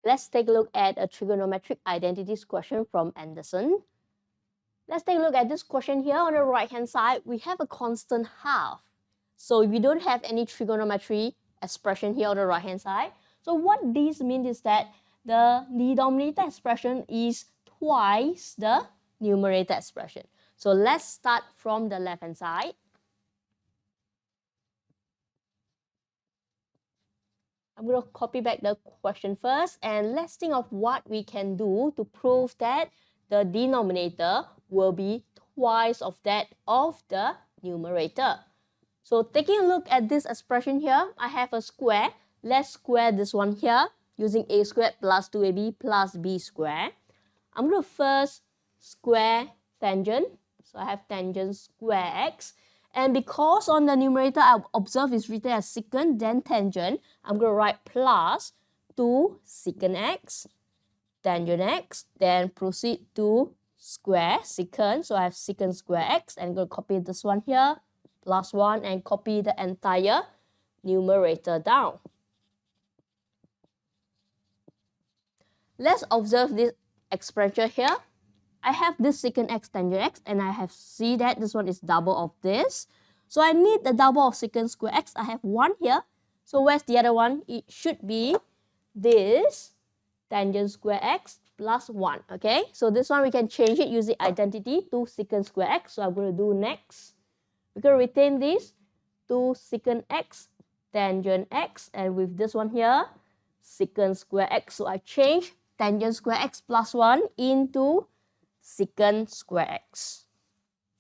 Let's take a look at a trigonometric identities question from Anderson. Let's take a look at this question here. On the right-hand side, we have a constant half. So we don't have any trigonometry expression here on the right-hand side. So what this means is that the denominator expression is twice the numerator expression. So let's start from the left-hand side. I'm going to copy back the question first, and let's think of what we can do to prove that the denominator will be twice of that of the numerator. So taking a look at this expression here, I have a square. Let's square this one here using a squared plus 2ab plus b squared. I'm going to first square tangent. So I have tangent square x. And because on the numerator I observe is written as secant, then tangent, I'm going to write plus 2 secant x, tangent x, then proceed to square secant. So I have secant square x, and I'm going to copy this one here, plus 1, and copy the entire numerator down. Let's observe this expression here. I have this secant x tangent x, and I have see that this one is double of this. So I need the double of secant square x. I have 1 here. So where's the other one? It should be this tangent square x plus 1. Okay, so this one we can change it using identity to secant square x. So I'm going to do next. We're going to retain this to secant x tangent x, and with this one here, secant square x. So I change tangent square x plus 1 into secant square x.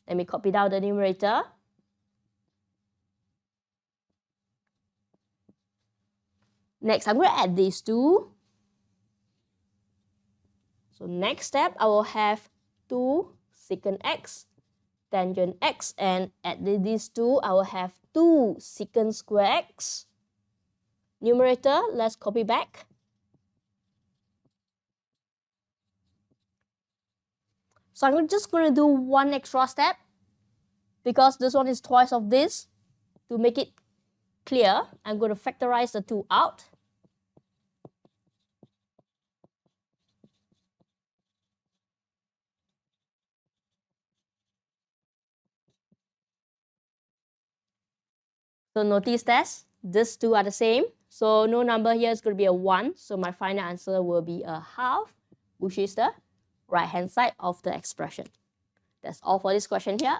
Let me copy down the numerator. Next, I'm going to add these two. So next step, I will have 2 secant x, tangent x, and add these two, I will have 2 secant square x. Numerator, let's copy back. So I'm just going to do one extra step because this one is twice of this. To make it clear, I'm going to factorize the 2 out. So notice that these two are the same. So no number here is going to be a 1. So my final answer will be a half, which is the right-hand side of the expression. That's all for this question here.